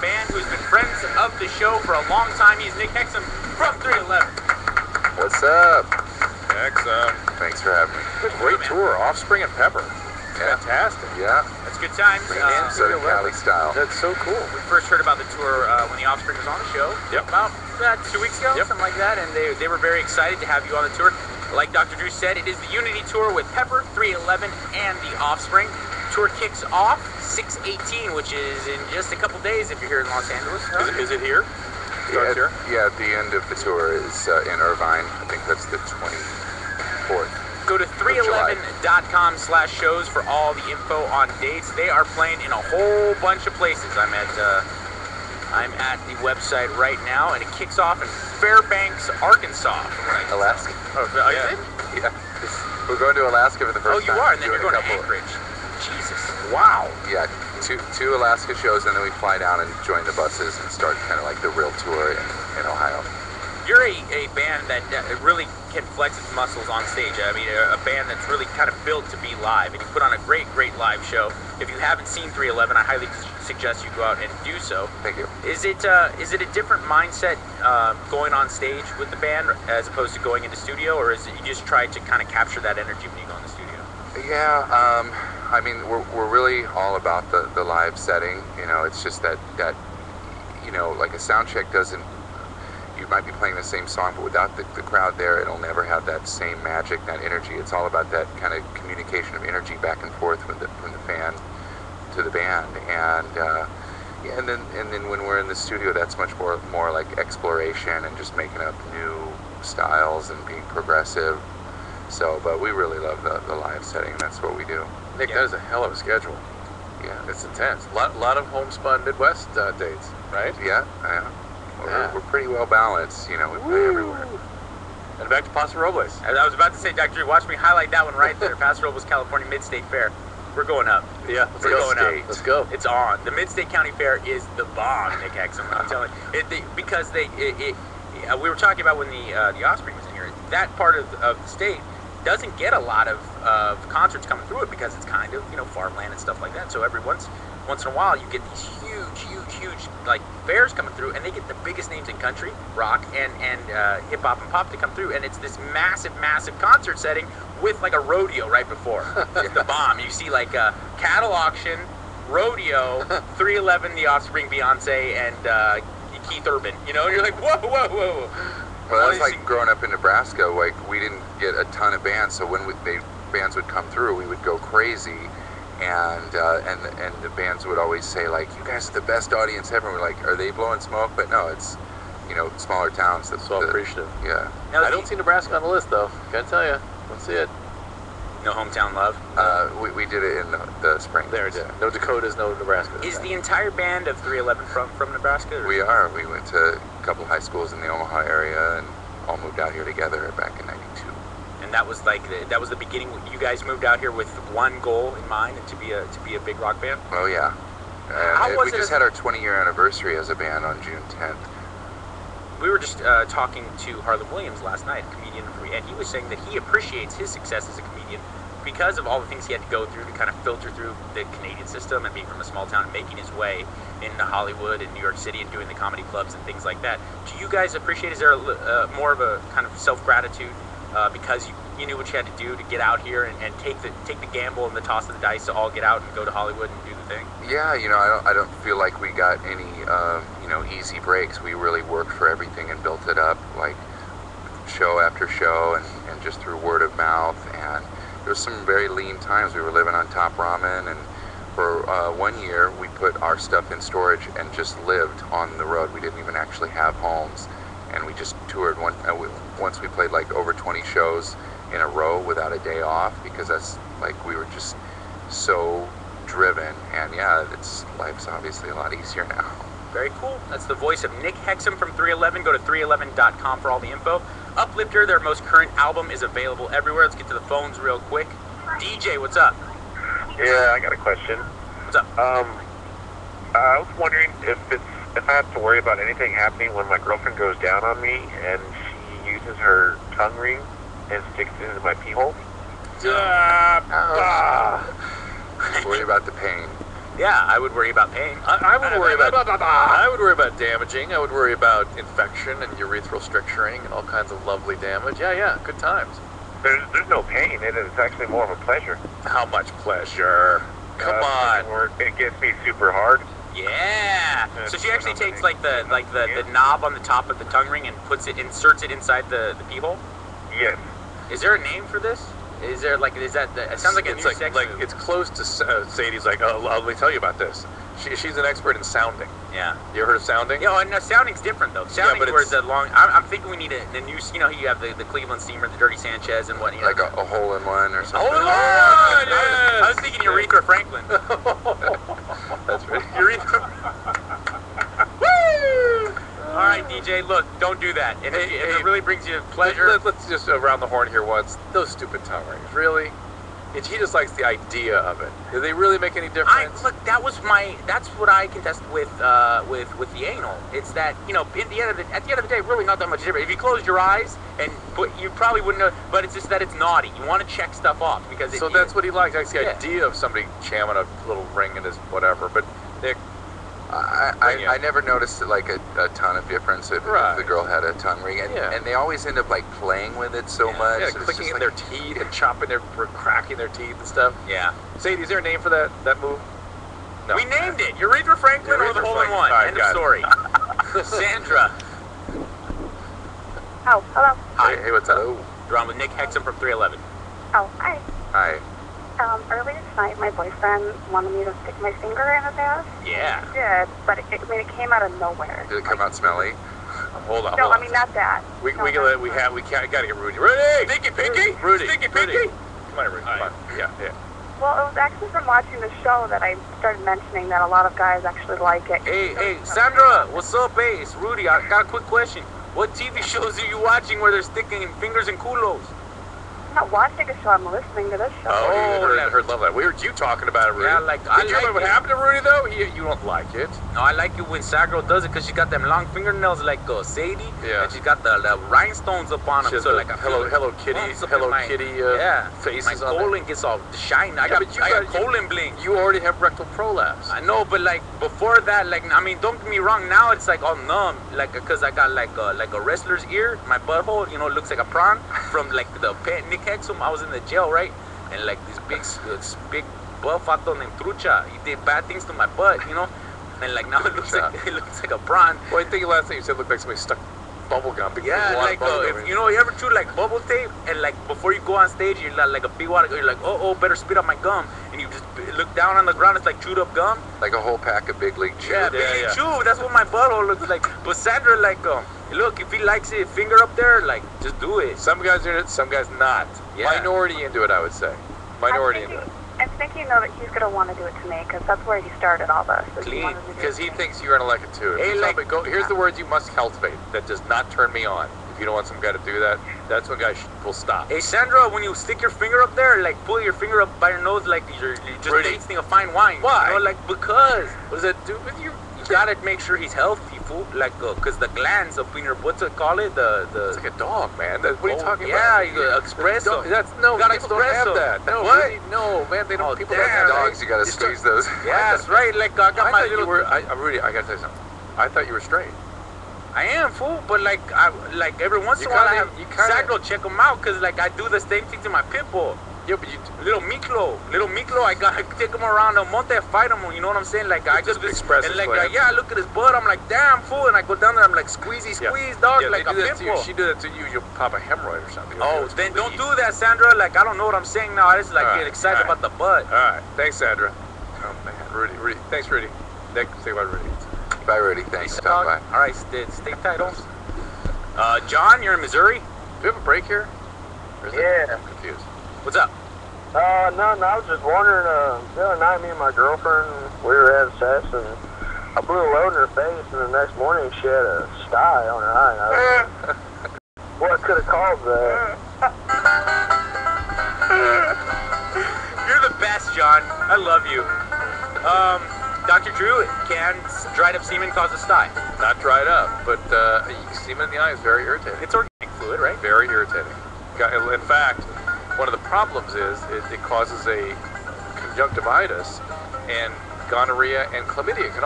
band who's been friends of the show for a long time. He's Nick Hexum from 311. What's up? Hexum. Thanks for having me. Great tour, Offspring and Pepper. Yeah. Fantastic. Yeah. That's good times. Southern Cali style. That's so cool. We first heard about the tour when the Offspring was on the show. Yep. About 2 weeks ago, something like that, and they were very excited to have you on the tour. Like Dr. Drew said, it is the Unity Tour with Pepper, 311, and the Offspring. Tour kicks off 6/18, which is in just a couple days if you're here in Los Angeles. Is it here? Starts here? Yeah, the end of the tour is in Irvine. I think that's the 24th. Go to 311.com/shows for all the info on dates. They are playing in a whole bunch of places. I'm at the website right now, and it kicks off in Fairbanks, Arkansas. Right. Alaska. Oh, Yeah. We're going to Alaska for the first time. Oh, you are, and then you're going to couple. Anchorage. Jesus. Wow. Yeah, two Alaska shows, and then we fly down and join the buses and start kind of like the real tour in Ohio. You're a band that really can flex its muscles on stage. I mean, a band that's really kind of built to be live, and you put on a great live show. If you haven't seen 311, I highly suggest you go out and do so. Thank you. Is it a different mindset going on stage with the band as opposed to going into studio, or is it you just try to kind of capture that energy when you go in the studio? Yeah, I mean, we're really all about the live setting. You know, it's just that you know, like a sound check doesn't. You might be playing the same song, but without the crowd there, it'll never have that same magic, that energy. It's all about that kind of communication of energy back and forth from the fan to the band, and yeah, and then when we're in the studio, that's much more like exploration and just making up new styles and being progressive. So, but we really love the live setting, and that's what we do. Nick, that is a hell of a schedule. Yeah, It's intense. A lot of homespun Midwest dates, right? yeah. We're pretty well balanced. You know, we play everywhere. And back to Paso Robles. I was about to say, Dr. Drew, watch me highlight that one right there. Paso Robles, California Mid-State Fair. We're going up. Yeah, We're going up. Let's go. It's on. The Mid-State County Fair is the bomb, Nick Hexum. I'm telling you. Because we were talking about when the Offspring was in here. That part of the state doesn't get a lot of concerts coming through it because it's kind of, you know, farmland and stuff like that. So every once in a while you get these huge like fairs coming through, and they get the biggest names in country, rock, and hip hop and pop to come through, and it's this massive concert setting with like a rodeo right before. It's the bomb. You see like cattle auction, rodeo, 311, The Offspring, Beyonce, and Keith Urban. You know, you're like whoa. Well, that's like growing up in Nebraska. Like, we didn't get a ton of bands, so when bands would come through, we would go crazy, and the bands would always say, like, you guys are the best audience ever. And we're like, are they blowing smoke? But no, it's, you know, smaller towns. That's So appreciative. Yeah. Now, I don't see Nebraska on the list, though. Gotta tell you. Don't see it. no hometown love. We did it in the spring. There it is. No Dakotas, no Nebraska. Is the entire band of 311 from Nebraska? Or? We are. We went to a couple high schools in the Omaha area and all moved out here together back in '92. And that was like that was the beginning. You guys moved out here with one goal in mind, and to be a big rock band. Oh yeah. How was we it just had our 20-year anniversary as a band on June 10th. We were just talking to Harlan Williams last night, a comedian, and he was saying that he appreciates his success as a comedian because of all the things he had to go through to kind of filter through the Canadian system and being from a small town and making his way into Hollywood and New York City and doing the comedy clubs and things like that. Do you guys appreciate, is there more of a kind of self-gratitude because you knew what you had to do to get out here and take the gamble and the toss of the dice to all get out and go to Hollywood and do the thing? Yeah, you know, I don't feel like we got any, you know, easy breaks. We really worked for everything and built it up, like show after show and just through word of mouth. And there was some very lean times. We were living on top ramen, and for 1 year we put our stuff in storage and just lived on the road. We didn't even actually have homes, and we just toured. Once we played like over 20 shows in a row without a day off, because that's like, we were just so driven. And yeah, life's obviously a lot easier now. Very cool. That's the voice of Nick Hexum from 311. Go to 311.com for all the info. Uplifter, their most current album, is available everywhere. Let's get to the phones real quick. DJ, what's up? Yeah, I got a question. What's up? I was wondering if I have to worry about anything happening when my girlfriend goes down on me and she uses her tongue ring and sticks it into my pee hole. Worry about the pain. Yeah, I would worry about pain. I would worry about. I would worry about damaging. I would worry about infection and urethral stricturing and all kinds of lovely damage. Yeah, good times. There's no pain in it. It's actually more of a pleasure. How much pleasure? Come on. Where it gets me super hard. Yeah. So she actually takes like the knob on the top of the tongue ring and inserts it inside the pee hole. Yes. Is there a name for this? Is there like it sounds like a new It's sex like move. it's close to Sadie's. Like, oh, let me tell you about this. She's an expert in sounding. Yeah. You ever heard of sounding? Yeah, and sounding's different though. Sounding's but where it's- the long. I'm thinking we need a new. You know, you have the Cleveland Steamer, the Dirty Sanchez, and what. You know, Like a hole in one or something. Hold on! yes! I was thinking Urethra Franklin. That's right. Urethra. Woo! All right, DJ. Look, don't do that. And if it really brings you pleasure, Let's just round the horn here once. Those stupid tongue rings, really? He just likes the idea of it. Do they really make any difference? look. That's what I contest with the anal. It's that at the end of the day, really not that much different. If you closed your eyes you probably wouldn't know. But it's just that it's naughty. You want to check stuff off because That's what he likes. Likes the idea of somebody jamming a little ring in his whatever. But Nick, I never noticed like a ton of difference if the girl had a tongue ring, and they always end up like playing with it so much. yeah, It's clicking just in their teeth and chopping cracking their teeth and stuff. Yeah. Sadie, is there a name for that move? No. We named it Urethra Franklin or the Urethra hole in Franklin. one. All right, End of got story. Sandra. Oh, hello. Hi. Hey, what's up? You're on with Nick Hexum from 311. Oh, hi. Hi. Earlier tonight, my boyfriend wanted me to stick my finger in his ass. Yeah. He did, but it came out of nowhere. Did it come out smelly? Hold on. No, hold on. I mean, not that. We No, gotta get Rudy. Rudy! Stinky Pinky? Rudy! Stinky Rudy! Pinky? Come on, Rudy. Come on. Yeah. Well, it was actually from watching the show that I started mentioning that a lot of guys actually like it. Hey, Sandra, what's up? Hey, it's Rudy. I got a quick question. What TV shows are you watching where they're sticking fingers in culos? I'm not watching a show, I'm listening to this show. I heard Loveline. We heard you talking about it, Rudy. Yeah, like, Did I you like remember what it. happened to Rudy, though? You don't like it. No, I like it when Sagro does it because she got them long fingernails like Sadie. Yeah. And she's got the rhinestones up on them. She has So the like I feel Hello Kitty, bumps up Hello in my- Kitty yeah. faces My on there. colon gets all shiny. I got colon bling. You already have rectal prolapse. I know, but like before that, like I mean, don't get me wrong. Now it's like all numb, like because I got like a wrestler's ear. My butthole, looks like a prawn from like the pet Nick Hexum. I was in the jail, right? And like this big buff vato named Trucha, he did bad things to my butt, And like now it looks like a prawn. Well, I think last thing you said looked like somebody stuck bubble gum. Yeah, like if you ever chew like bubble tape, and like before you go on stage, you're like a big water, you're like, oh, better spit out my gum, and you just look down on the ground, it's like chewed up gum. Like a whole pack of Big League Chew. Yeah, Big League Chew. That's what my butthole looks like. But Sandra, like, look, if he likes it, finger up there, like, just do it. Some guys are in it, some guys not. Yeah. Minority into it, I would say. Minority into it. I'm thinking, though, that he's going to want to do it to me, because that's where he started all this. Clean. Because he thinks you're gonna like it too. Hey, Here's the words you must cultivate. That does not turn me on. If you don't want some guy to do that, that's when guys will stop. Hey, Sandra, when you stick your finger up there, like, pull your finger up by your nose like you're just Pretty. tasting a fine wine. Why? Because What does that do with you? you gotta make sure he's healthy, fool. Like, because the glands up in your, what's it call it? It's like a dog, man. What are you talking yeah, about? you espresso. No, You got people don't have espresso. that. No, What? really, no, man, they don't. Oh, people damn. don't have Dogs, you gotta squeeze those. Yeah, that's right. Like, I got I my thought little. you were. Rudy, I gotta tell you something. I thought you were straight. I am, fool, but like every once You in a while I kinda- have you kinda- Sagro check them out, cause like I do the same thing to my pit bull. Yeah, but you. Little Miklo, I take him around a month, I fight him, you know what I'm saying? Like I Just just express and his like way. yeah, I look at his butt, I'm like damn fool, and I go down there, I'm like squeeze, dog, Yeah, like they a do that pit to you. bull. She do that to you, you'll pop a hemorrhoid or something. Oh, then don't do that, Sandra. Like I don't know what I'm saying now. I just like All get right, excited all right. about the butt. All right, thanks, Sandra. Oh man, Rudy, thanks, Rudy. Nick, say about Rudy. Bye, Rudy. Thanks. Dog. Bye. All right, stay tight, Holmes. John, you're in Missouri. Do we have a break here? Or is it- Yeah. I'm confused. What's up? Nothing. I was just wondering, the other night, me and my girlfriend, we were having sex, and I blew a load in her face, and the next morning she had a sty on her eye. And I was, what could have caused that? You're the best, John. I love you. Dr. Drew, can dried up semen cause a sty? Not dried up, but semen in the eye is very irritating. It's organic fluid, right? Very irritating. In fact, one of the problems is it causes a conjunctivitis, and gonorrhea and chlamydia can